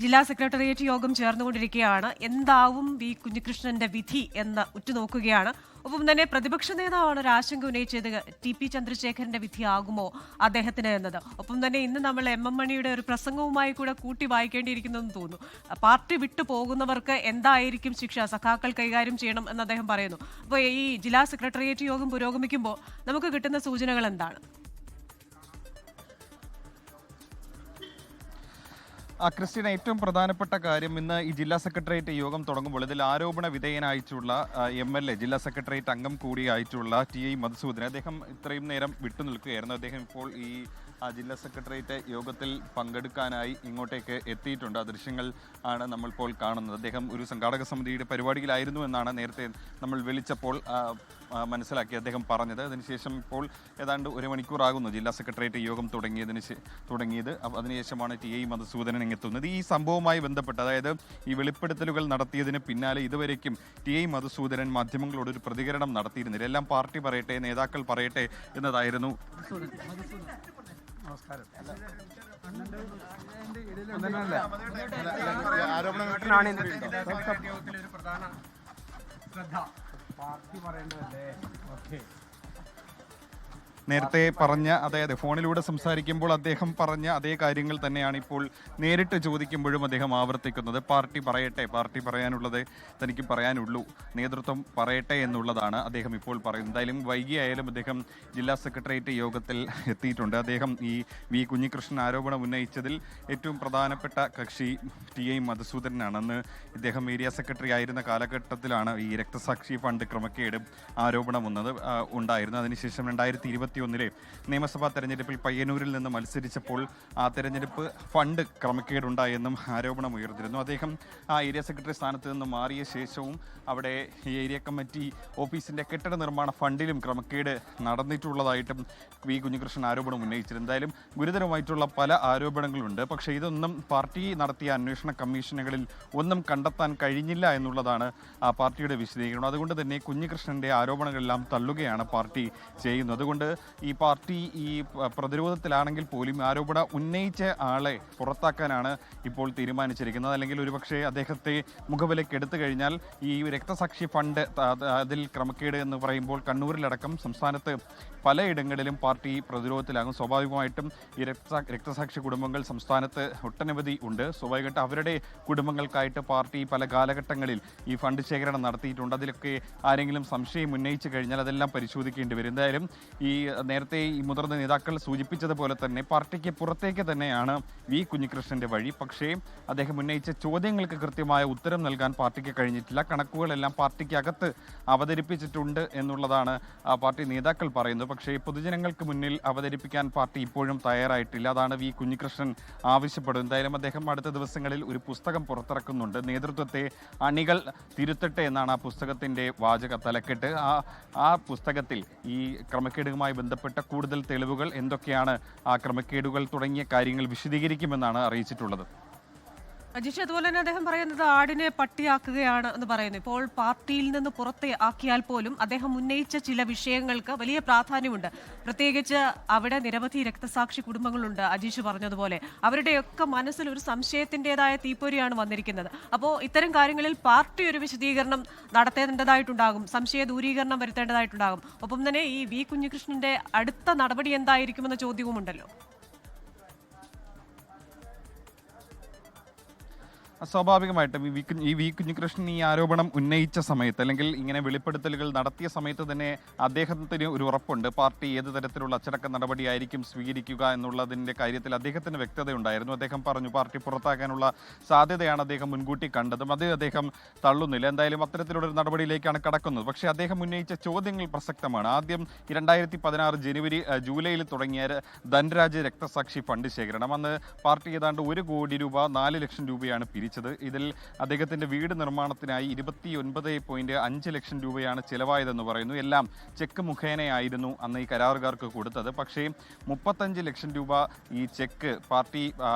ജില്ലാ സെക്രട്ടേറിയറ്റ് യോഗം ചേർന്നുകൊണ്ടിരിക്കുകയാണ്. എന്താവും വി കുഞ്ഞികൃഷ്ണന്റെ വിധി എന്ന് ഉറ്റുനോക്കുകയാണ്. ഒപ്പം തന്നെ പ്രതിപക്ഷ നേതാവാണ് ഒരു ആശങ്ക ഉന്നയിച്ചത്, TP ചന്ദ്രശേഖരന്റെ വിധിയാകുമോ അദ്ദേഹത്തിന് എന്നത്. ഒപ്പം തന്നെ ഇന്ന് നമ്മൾ MM മണിയുടെ ഒരു പ്രസംഗവുമായി കൂടെ കൂട്ടി വായിക്കേണ്ടിയിരിക്കുന്നതെന്ന് തോന്നുന്നു. പാർട്ടി വിട്ടു പോകുന്നവർക്ക് എന്തായിരിക്കും ശിക്ഷ, സഖാക്കൾ കൈകാര്യം ചെയ്യണം എന്ന് അദ്ദേഹം പറയുന്നു. അപ്പോൾ ഈ ജില്ലാ സെക്രട്ടേറിയറ്റ് യോഗം പുരോഗമിക്കുമ്പോൾ നമുക്ക് കിട്ടുന്ന സൂചനകൾ എന്താണ്? ക്രിസ്റ്റീന, ഏറ്റവും പ്രധാനപ്പെട്ട കാര്യം ഇന്ന് ഈ ജില്ലാ സെക്രട്ടേറിയറ്റ് യോഗം തുടങ്ങുമ്പോൾ ഇതിൽ ആരോപണ വിധേയനായിട്ടുള്ള MLA, ജില്ലാ സെക്രട്ടേറിയറ്റ് അംഗം കൂടിയായിട്ടുള്ള TI മധുസൂദനൻ, അദ്ദേഹം ഇത്രയും നേരം വിട്ടുനിൽക്കുകയായിരുന്നു. അദ്ദേഹം ഇപ്പോൾ ഈ ജില്ലാ സെക്രട്ടേറിയറ്റ് യോഗത്തിൽ പങ്കെടുക്കാനായി ഇങ്ങോട്ടേക്ക് എത്തിയിട്ടുണ്ട്. ആ ദൃശ്യങ്ങൾ ആണ് നമ്മളിപ്പോൾ കാണുന്നത്. അദ്ദേഹം ഒരു സംഘാടക സമിതിയുടെ പരിപാടിയിലായിരുന്നു എന്നാണ് നേരത്തെ നമ്മൾ വിളിച്ചപ്പോൾ മനസ്സിലാക്കി അദ്ദേഹം പറഞ്ഞത്. അതിനുശേഷം ഇപ്പോൾ ഏതാണ്ട് 1 മണിക്കൂറാകുന്നു ജില്ലാ സെക്രട്ടേറിയറ്റ് യോഗം തുടങ്ങിയത്. അതിനുശേഷമാണ് TI മധുസൂദനൻ എത്തുന്നത്. ഈ സംഭവവുമായി ബന്ധപ്പെട്ട്, അതായത് ഈ വെളിപ്പെടുത്തലുകൾ നടത്തിയതിന് പിന്നാലെ ഇതുവരേക്കും TI മധുസൂദനൻ മാധ്യമങ്ങളോട് ഒരു പ്രതികരണം നടത്തിയിരുന്നില്ല. എല്ലാം പാർട്ടി പറയട്ടെ, നേതാക്കൾ പറയട്ടെ എന്നതായിരുന്നു. നമസ്കാരം. പാർട്ടി പറയേണ്ടതല്ലേ? ഓക്കെ. നേരത്തെ പറഞ്ഞ, അതായത് ഫോണിലൂടെ സംസാരിക്കുമ്പോൾ അദ്ദേഹം പറഞ്ഞ അതേ കാര്യങ്ങൾ തന്നെയാണ് ഇപ്പോൾ നേരിട്ട് ചോദിക്കുമ്പോഴും അദ്ദേഹം ആവർത്തിക്കുന്നത്. പാർട്ടി പറയട്ടെ, പാർട്ടി പറയാനുള്ളത് തനിക്ക് പറയാനുള്ളൂ, നേതൃത്വം പറയട്ടെ എന്നുള്ളതാണ് അദ്ദേഹം ഇപ്പോൾ പറയുന്നത്. എന്തായാലും വൈകിയായാലും അദ്ദേഹം ജില്ലാ സെക്രട്ടേറിയറ്റ് യോഗത്തിൽ എത്തിയിട്ടുണ്ട്. അദ്ദേഹം ഈ വി കുഞ്ഞികൃഷ്ണൻ ആരോപണം ഉന്നയിച്ചതിൽ ഏറ്റവും പ്രധാനപ്പെട്ട കക്ഷി TI മധുസൂദനനാണ്. അന്ന് ഇദ്ദേഹം ഏരിയ സെക്രട്ടറി ആയിരുന്ന കാലഘട്ടത്തിലാണ് ഈ രക്തസാക്ഷി ഫണ്ട് ക്രമക്കേട് ആരോപണം ഉണ്ടായിരുന്നു. അതിനുശേഷം 2021 നിയമസഭാ തെരഞ്ഞെടുപ്പിൽ പയ്യന്നൂരിൽ നിന്ന് മത്സരിച്ചപ്പോൾ ആ തെരഞ്ഞെടുപ്പ് ഫണ്ട് ക്രമക്കേടുണ്ടായെന്നും ആരോപണം ഉയർന്നിരുന്നു. അദ്ദേഹം ആ ഏരിയ സെക്രട്ടറി സ്ഥാനത്ത് നിന്ന് മാറിയ ശേഷവും അവിടെ ഈ ഏരിയ കമ്മിറ്റി ഓഫീസിൻ്റെ കെട്ടിട നിർമ്മാണ ഫണ്ടിലും ക്രമക്കേട് നടന്നിട്ടുള്ളതായിട്ടും വി കുഞ്ഞികൃഷ്ണൻ ആരോപണം ഉന്നയിച്ചിരുന്നു. എന്തായാലും ഗുരുതരമായിട്ടുള്ള പല ആരോപണങ്ങളുണ്ട്. പക്ഷേ ഇതൊന്നും പാർട്ടി നടത്തിയ അന്വേഷണ കമ്മീഷനുകളിൽ ഒന്നും കണ്ടെത്താൻ കഴിഞ്ഞില്ല എന്നുള്ളതാണ് ആ പാർട്ടിയുടെ വിശദീകരണം. അതുകൊണ്ട് തന്നെ കുഞ്ഞികൃഷ്ണൻ്റെ ആരോപണങ്ങളെല്ലാം തള്ളുകയാണ് പാർട്ടി ചെയ്യുന്നത്. അതുകൊണ്ട് ഈ പാർട്ടി ഈ പ്രതിരോധത്തിലാണെങ്കിൽ പോലും ആരോപണം ഉന്നയിച്ച ആളെ പുറത്താക്കാനാണ് ഇപ്പോൾ തീരുമാനിച്ചിരിക്കുന്നത്. അല്ലെങ്കിൽ ഒരുപക്ഷെ അദ്ദേഹത്തെ മുഖവിലേക്ക് എടുത്തു കഴിഞ്ഞാൽ ഈ രക്തസാക്ഷി ഫണ്ട് അതിൽ ക്രമക്കേട് എന്ന് പറയുമ്പോൾ കണ്ണൂരിലടക്കം സംസ്ഥാനത്ത് പലയിടങ്ങളിലും പാർട്ടി പ്രതിരോധത്തിലാകും. സ്വാഭാവികമായിട്ടും ഈ രക്തസാക്ഷി കുടുംബങ്ങൾ സംസ്ഥാനത്ത് ഒട്ടനവധി ഉണ്ട്. സ്വാഭാവികമായിട്ട് അവരുടെ കുടുംബങ്ങൾക്കായിട്ട് പാർട്ടി പല കാലഘട്ടങ്ങളിൽ ഈ ഫണ്ട് ശേഖരണം നടത്തിയിട്ടുണ്ട്. അതിലൊക്കെ ആരെങ്കിലും സംശയം ഉന്നയിച്ചു കഴിഞ്ഞാൽ അതെല്ലാം പരിശോധിക്കേണ്ടി വരും. എന്തായാലും ഈ നേരത്തെ ഈ മുതിർന്ന നേതാക്കൾ സൂചിപ്പിച്ചതുപോലെ തന്നെ പാർട്ടിക്ക് പുറത്തേക്ക് തന്നെയാണ് വി കുഞ്ഞികൃഷ്ണന്റെ വഴി. പക്ഷേ അദ്ദേഹം ഉന്നയിച്ച ചോദ്യങ്ങൾക്ക് കൃത്യമായ ഉത്തരം നൽകാൻ പാർട്ടിക്ക് കഴിഞ്ഞിട്ടില്ല. കണക്കുകളെല്ലാം പാർട്ടിക്ക് അകത്ത് അവതരിപ്പിച്ചിട്ടുണ്ട് എന്നുള്ളതാണ് പാർട്ടി നേതാക്കൾ പറയുന്നത്. പക്ഷേ പൊതുജനങ്ങൾക്ക് മുന്നിൽ അവതരിപ്പിക്കാൻ പാർട്ടി ഇപ്പോഴും തയ്യാറായിട്ടില്ല. അതാണ് വി കുഞ്ഞികൃഷ്ണൻ ആവശ്യപ്പെടുന്നത്. എന്തായാലും അദ്ദേഹം അടുത്ത ദിവസങ്ങളിൽ ഒരു പുസ്തകം പുറത്തിറക്കുന്നുണ്ട്. നേതൃത്വത്തെ അണികൾ തിരുത്തട്ടെ എന്നാണ് ആ പുസ്തകത്തിന്റെ വാചക തലക്കെട്ട്. ആ പുസ്തകത്തിൽ ഈ ക്രമക്കേടുമായി ബന്ധപ്പെട്ട കൂടുതൽ തെളിവുകൾ എന്തൊക്കെയാണ്, ആ ക്രമക്കേടുകൾ തുടങ്ങിയ കാര്യങ്ങൾ വിശദീകരിക്കുമെന്നാണ് അറിയിച്ചിട്ടുള്ളത്. അജീഷ്, അതുപോലെ തന്നെ അദ്ദേഹം പറയുന്നത് ആടിനെ പട്ടിയാക്കുകയാണ് എന്ന് പറയുന്നു. ഇപ്പോൾ പാർട്ടിയിൽ നിന്ന് പുറത്തെ ആക്കിയാൽ പോലും അദ്ദേഹം ഉന്നയിച്ച ചില വിഷയങ്ങൾക്ക് വലിയ പ്രാധാന്യമുണ്ട്. പ്രത്യേകിച്ച് അവിടെ നിരവധി രക്തസാക്ഷി കുടുംബങ്ങളുണ്ട്. അജീഷ് പറഞ്ഞതുപോലെ അവരുടെയൊക്കെ മനസ്സിൽ ഒരു സംശയത്തിൻ്റെതായ തീപ്പൊരിയാണ് വന്നിരിക്കുന്നത്. അപ്പോൾ ഇത്തരം കാര്യങ്ങളിൽ പാർട്ടി ഒരു വിശദീകരണം നടത്തേണ്ടതായിട്ടുണ്ടാകും, സംശയ ദൂരീകരണം വരുത്തേണ്ടതായിട്ടുണ്ടാകും. ഒപ്പം തന്നെ ഈ വി കുഞ്ഞികൃഷ്ണന്റെ അടുത്ത നടപടി എന്തായിരിക്കുമെന്ന ചോദ്യവുമുണ്ടല്ലോ. സ്വാഭാവികമായിട്ടും ഈ വി കുഞ്ഞികൃഷ്ണൻ ഈ ആരോപണം ഉന്നയിച്ച സമയത്ത്, അല്ലെങ്കിൽ ഇങ്ങനെ വെളിപ്പെടുത്തലുകൾ നടത്തിയ സമയത്ത് തന്നെ അദ്ദേഹത്തിന് ഒരു ഉറപ്പുണ്ട് പാർട്ടി ഏത് തരത്തിലുള്ള അച്ചടക്ക നടപടിയായിരിക്കും സ്വീകരിക്കുക എന്നുള്ളതിൻ്റെ കാര്യത്തിൽ അദ്ദേഹത്തിന് വ്യക്തതയുണ്ടായിരുന്നു. അദ്ദേഹം പറഞ്ഞു പാർട്ടി പുറത്താക്കാനുള്ള സാധ്യതയാണ് അദ്ദേഹം മുൻകൂട്ടി കണ്ടതും അത് അദ്ദേഹം തള്ളുന്നില്ല. എന്തായാലും അത്തരത്തിലുള്ള ഒരു നടപടിയിലേക്കാണ് കടക്കുന്നത്. പക്ഷേ അദ്ദേഹം ഉന്നയിച്ച ചോദ്യങ്ങൾ പ്രസക്തമാണ്. ആദ്യം 2016 ജൂലൈയിൽ തുടങ്ങിയ ധൻരാജ് രക്തസാക്ഷി ഫണ്ട് ശേഖരണം, അന്ന് പാർട്ടി ഏതാണ്ട് 1 കോടി രൂപ 4 ലക്ഷം രൂപയാണ് പിരിച്ചത്. ഇതിൽ അദ്ദേഹത്തിന്റെ വീട് നിർമ്മാണത്തിനായി 29.5 ലക്ഷം രൂപയാണ് ചിലവായതെന്ന് പറയുന്നു. എല്ലാം ചെക്ക് മുഖേനയായിരുന്നു അന്ന് ഈ കരാറുകാർക്ക് കൊടുത്തത്. പക്ഷേ 35 ലക്ഷം രൂപ ഈ ചെക്ക് പാർട്ടി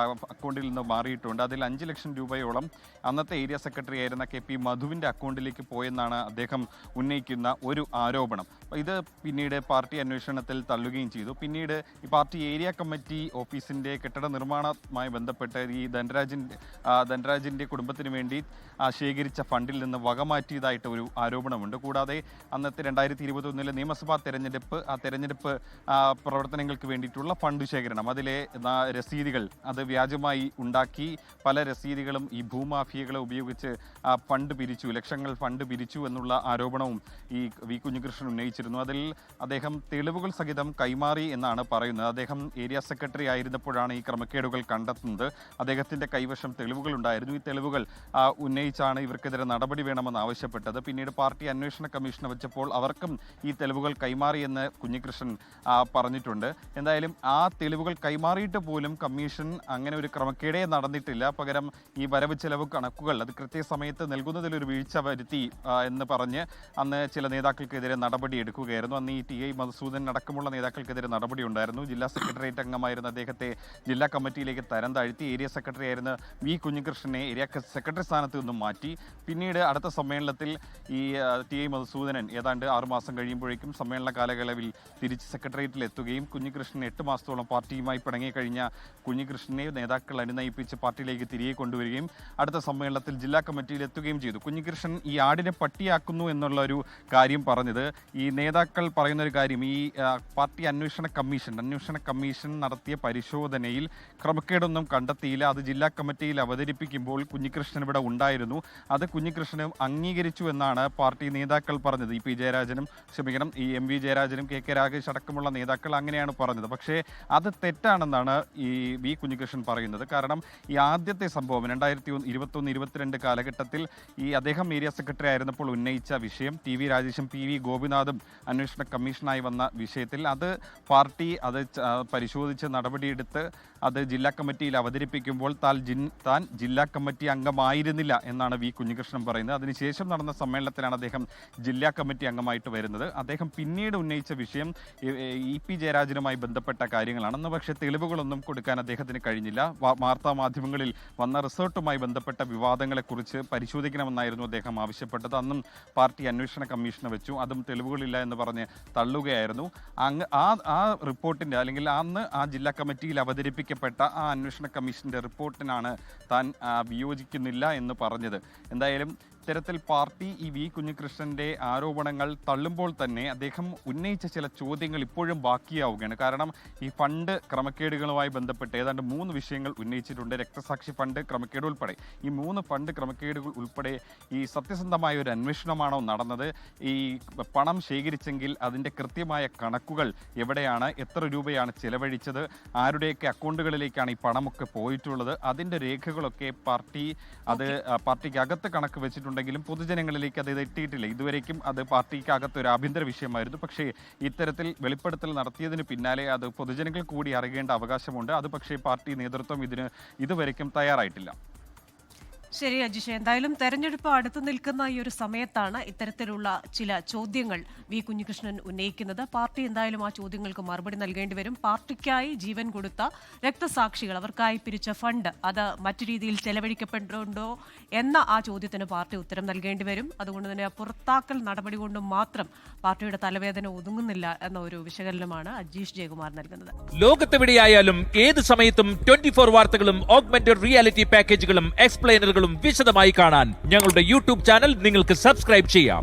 അക്കൗണ്ടിൽ നിന്ന് മാറിയിട്ടുണ്ട്. അതിൽ 5 ലക്ഷം രൂപയോളം അന്നത്തെ ഏരിയ സെക്രട്ടറി ആയിരുന്ന KP മധുവിൻ്റെ അക്കൗണ്ടിലേക്ക് പോയെന്നാണ് അദ്ദേഹം ഉന്നയിക്കുന്ന ഒരു ആരോപണം. ഇത് പിന്നീട് പാർട്ടി അന്വേഷണത്തിൽ തള്ളുകയും ചെയ്തു. പിന്നീട് ഈ പാർട്ടി ഏരിയ കമ്മിറ്റി ഓഫീസിൻ്റെ കെട്ടിട നിർമ്മാണവുമായി ബന്ധപ്പെട്ട് ഈ ധനരാജിൻ്റെ കുടുംബത്തിന് വേണ്ടി ശേഖരിച്ച ഫണ്ടിൽ നിന്ന് വകമാറ്റിയതായിട്ട് ഒരു ആരോപണമുണ്ട്. കൂടാതെ അന്നത്തെ 2021 നിയമസഭാ തെരഞ്ഞെടുപ്പ് തെരഞ്ഞെടുപ്പ് പ്രവർത്തനങ്ങൾക്ക് വേണ്ടിയിട്ടുള്ള ഫണ്ട് ശേഖരണം, അതിലെ രസീതുകൾ അത് വ്യാജമായി ഉണ്ടാക്കി പല രസീതുകളും ഈ ഭൂമാഫിയകളെ ഉപയോഗിച്ച് ഫണ്ട് പിരിച്ചു, ലക്ഷങ്ങൾ ഫണ്ട് പിരിച്ചു എന്നുള്ള ആരോപണവും ഈ വി കുഞ്ഞികൃഷ്ണൻ ഉന്നയിച്ചിരുന്നു. അതിൽ അദ്ദേഹം തെളിവുകൾ സഹിതം കൈമാറി എന്നാണ് പറയുന്നത്. അദ്ദേഹം ഏരിയ സെക്രട്ടറി ആയിരുന്നപ്പോഴാണ് ഈ ക്രമക്കേടുകൾ കണ്ടെത്തുന്നത്. അദ്ദേഹത്തിൻ്റെ കൈവശം തെളിവുകൾ ഉണ്ടായിരുന്നു. ഈ തെളിവുകൾ ഉന്നയിച്ചാണ് ഇവർക്കെതിരെ നടപടി വേണമെന്ന് ആവശ്യപ്പെട്ടത്. പിന്നീട് പാർട്ടി അന്വേഷണ കമ്മീഷനെ വെച്ചപ്പോൾ അവർക്കും ഈ തെളിവുകൾ കൈമാറിയെന്ന് കുഞ്ഞികൃഷ്ണൻ പറഞ്ഞിട്ടുണ്ട്. എന്തായാലും ആ തെളിവുകൾ കൈമാറിയിട്ട് പോലും കമ്മീഷൻ അങ്ങനെ ഒരു ക്രമക്കേടേ നടന്നിട്ടില്ല. പകരം ഈ വരവ് ചെലവ് കണക്കുകൾ അത് കൃത്യസമയത്ത് നൽകുന്നതിലൊരു വീഴ്ച വരുത്തി എന്ന് പറഞ്ഞ് അന്ന് ചില നേതാക്കൾക്കെതിരെ നടപടി എടുക്കുകയായിരുന്നു. അന്ന് ഈ TI മധുസൂദൻ അടക്കമുള്ള നേതാക്കൾക്കെതിരെ നടപടി ഉണ്ടായിരുന്നു. ജില്ലാ സെക്രട്ടേറിയറ്റ് അംഗമായിരുന്ന അദ്ദേഹത്തെ ജില്ലാ കമ്മിറ്റിയിലേക്ക് തരം താഴ്ത്തി. ഏരിയ സെക്രട്ടറി ആയിരുന്ന വി കുഞ്ഞികൃഷ്ണനെ ഏരിയ സെക്രട്ടറി സ്ഥാനത്ത് നിന്നും മാറ്റി. പിന്നീട് അടുത്ത സമ്മേളനത്തിൽ ഈ TI മധുസൂദനൻ ഏതാണ്ട് 6 മാസം കഴിയുമ്പോഴേക്കും സമ്മേളന കാലയളവിൽ തിരിച്ച് സെക്രട്ടേറിയറ്റിൽ എത്തുകയും കുഞ്ഞികൃഷ്ണൻ 8 മാസത്തോളം പാർട്ടിയുമായി പിണങ്ങിക്കഴിഞ്ഞ കുഞ്ഞികൃഷ്ണനെ നേതാക്കൾ അനുനയിപ്പിച്ച് പാർട്ടിയിലേക്ക് തിരികെ കൊണ്ടുവരികയും അടുത്ത സമ്മേളനത്തിൽ ജില്ലാ കമ്മിറ്റിയിൽ എത്തുകയും ചെയ്തു. കുഞ്ഞികൃഷ്ണൻ ഈ ആടിനെ പട്ടിയാക്കുന്നു എന്നുള്ള ഒരു കാര്യം പറഞ്ഞത് ഈ നേതാക്കൾ പറയുന്ന ഒരു കാര്യം, ഈ പാർട്ടി അന്വേഷണ കമ്മീഷൻ നടത്തിയ പരിശോധനയിൽ ക്രമക്കേടൊന്നും കണ്ടെത്തിയില്ല. അത് ജില്ലാ കമ്മിറ്റിയിൽ അവതരിപ്പിക്കുമ്പോൾ കുഞ്ഞികൃഷ്ണൻ ഇവിടെ ഉണ്ടായിരുന്നു. അത് കുഞ്ഞികൃഷ്ണൻ അംഗീകരിച്ചു എന്നാണ് പാർട്ടി നേതാക്കൾ പറഞ്ഞത്. ഈ MV ജയരാജനും KK രാഗേഷ് അടക്കമുള്ള നേതാക്കൾ അങ്ങനെയാണ് പറഞ്ഞത്. പക്ഷേ അത് തെറ്റാണെന്നാണ് ഈ വി കുഞ്ഞികൃഷ്ണൻ പറയുന്നത്. കാരണം ഈ ആദ്യത്തെ സംഭവം 2021-22 കാലഘട്ടത്തിൽ ഈ അദ്ദേഹം ഏരിയ സെക്രട്ടറി ആയിരുന്നപ്പോൾ ഉന്നയിച്ച വിഷയം, TV രാജേഷും PV ഗോപിനാഥും അന്വേഷണ കമ്മീഷനായി വന്ന വിഷയത്തിൽ അത് പാർട്ടി അത് പരിശോധിച്ച് നടപടിയെടുത്ത് അത് ജില്ലാ കമ്മിറ്റിയിൽ അവതരിപ്പിക്കുമ്പോൾ താൻ ജില്ലാ കമ്മിറ്റി അംഗമായിരുന്നില്ല എന്നാണ് വി കുഞ്ഞികൃഷ്ണൻ പറയുന്നത്. അതിനുശേഷം നടന്ന സമ്മേളനത്തിലാണ് അദ്ദേഹം ജില്ലാ കമ്മിറ്റി അംഗമായിട്ട് വരുന്നത്. അദ്ദേഹം പിന്നീട് ഉന്നയിച്ച വിഷയം EP ജയരാജനുമായി ബന്ധപ്പെട്ട കാര്യങ്ങളാണ്. പക്ഷേ തെളിവുകളൊന്നും കൊടുക്കാൻ അദ്ദേഹത്തിന് കഴിഞ്ഞില്ല. വാർത്താ മാധ്യമങ്ങളിൽ വന്ന റിസോർട്ടുമായി ബന്ധപ്പെട്ട വിവാദങ്ങളെക്കുറിച്ച് പരിശോധിക്കണമെന്നായിരുന്നു അദ്ദേഹം ആവശ്യപ്പെട്ടത്. അന്നും പാർട്ടി അന്വേഷണ കമ്മീഷനെ വെച്ചു. അതും തെളിവുകളില്ല എന്ന് പറഞ്ഞ് തള്ളുകയായിരുന്നു. ആ റിപ്പോർട്ടിൻ്റെ അല്ലെങ്കിൽ അന്ന് ആ ജില്ലാ കമ്മിറ്റിയിൽ അവതരിപ്പിക്കപ്പെട്ട ആ അന്വേഷണ കമ്മീഷൻ്റെ റിപ്പോർട്ടിനാണ് താൻ വിയോജിക്കുന്നില്ല എന്ന് പറഞ്ഞത്. എന്തായാലും ഇത്തരത്തിൽ പാർട്ടി ഈ വി കുഞ്ഞികൃഷ്ണന്റെ ആരോപണങ്ങൾ തള്ളുമ്പോൾ തന്നെ അദ്ദേഹം ഉന്നയിച്ച ചില ചോദ്യങ്ങൾ ഇപ്പോഴും ബാക്കിയാവുകയാണ്. കാരണം ഈ ഫണ്ട് ക്രമക്കേടുകളുമായി ബന്ധപ്പെട്ട് ഏതാണ്ട് 3 വിഷയങ്ങൾ ഉന്നയിച്ചിട്ടുണ്ട്. രക്തസാക്ഷി ഫണ്ട് ക്രമക്കേട് ഉൾപ്പെടെ ഈ 3 ഫണ്ട് ക്രമക്കേടുകൾ ഉൾപ്പെടെ ഈ സത്യസന്ധമായ ഒരു അന്വേഷണമാണോ നടന്നത്? ഈ പണം ശേഖരിച്ചെങ്കിൽ അതിൻ്റെ കൃത്യമായ കണക്കുകൾ എവിടെയാണ്, എത്ര രൂപയാണ് ചെലവഴിച്ചത്, ആരുടെയൊക്കെ അക്കൗണ്ടുകളിലേക്കാണ് ഈ പണമൊക്കെ പോയിട്ടുള്ളത്, അതിൻ്റെ രേഖകളൊക്കെ പാർട്ടിക്ക് അകത്ത് കണക്ക് വെച്ചിട്ടുണ്ട്. ുണ്ടെങ്കിലും പൊതുജനങ്ങളിലേക്ക് അത് എത്തിയിട്ടില്ല. ഇതുവരേക്കും അത് പാർട്ടിക്കകത്ത് ഒരു ആഭ്യന്തര വിഷയമായിരുന്നു. പക്ഷേ ഇത്തരത്തിൽ വെളിപ്പെടുത്തൽ നടത്തിയതിന് പിന്നാലെ അത് പൊതുജനങ്ങൾ കൂടി അറിയേണ്ട അവകാശമുണ്ട്. അത് പക്ഷേ പാർട്ടി നേതൃത്വം ഇതുവരേക്കും തയ്യാറായിട്ടില്ല. ശരി അജിഷ, എന്തായാലും തെരഞ്ഞെടുപ്പ് അടുത്തു നിൽക്കുന്ന ഈ ഒരു സമയത്താണ് ഇത്തരത്തിലുള്ള ചില ചോദ്യങ്ങൾ വി കുഞ്ഞികൃഷ്ണൻ ഉന്നയിക്കുന്നത്. പാർട്ടി എന്തായാലും ആ ചോദ്യങ്ങൾക്ക് മറുപടി നൽകേണ്ടി വരും. പാർട്ടിക്കായി ജീവൻ കൊടുത്ത രക്തസാക്ഷികൾ, അവർക്കായി പിരിച്ച ഫണ്ട് അത് മറ്റു രീതിയിൽ ചെലവഴിക്കപ്പെട്ടിട്ടുണ്ടോ എന്ന ആ ചോദ്യത്തിന് പാർട്ടി ഉത്തരം നൽകേണ്ടി വരും. അതുകൊണ്ട് തന്നെ പുറത്താക്കൽ നടപടി കൊണ്ട് മാത്രം പാർട്ടിയുടെ തലവേദന ഒതുങ്ങുന്നില്ല എന്ന ഒരു വിശകലനമാണ് അജീഷ് ജയകുമാർ നൽകുന്നത്. ലോകത്തെവിടെയായാലും ഏത് സമയത്തും 24 വാർത്തകളും ഓഗ്മെന്റഡ് റിയാലിറ്റി പാക്കേജുകളും എക്സ്പ്ലെയിനറുകളും വിശദമായി കാണാൻ ഞങ്ങളുടെ YouTube ചാനൽ നിങ്ങൾക്ക് സബ്സ്ക്രൈബ് ചെയ്യാം.